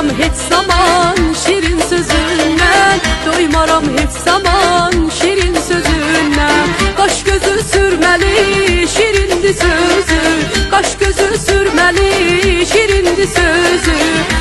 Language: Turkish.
Doymaram heç zaman şirin sözündən, doymaram heç zaman şirin sözündən. Qaş gözü sürməli şirindi sözü, qaş gözü sürməli şirindi sözü.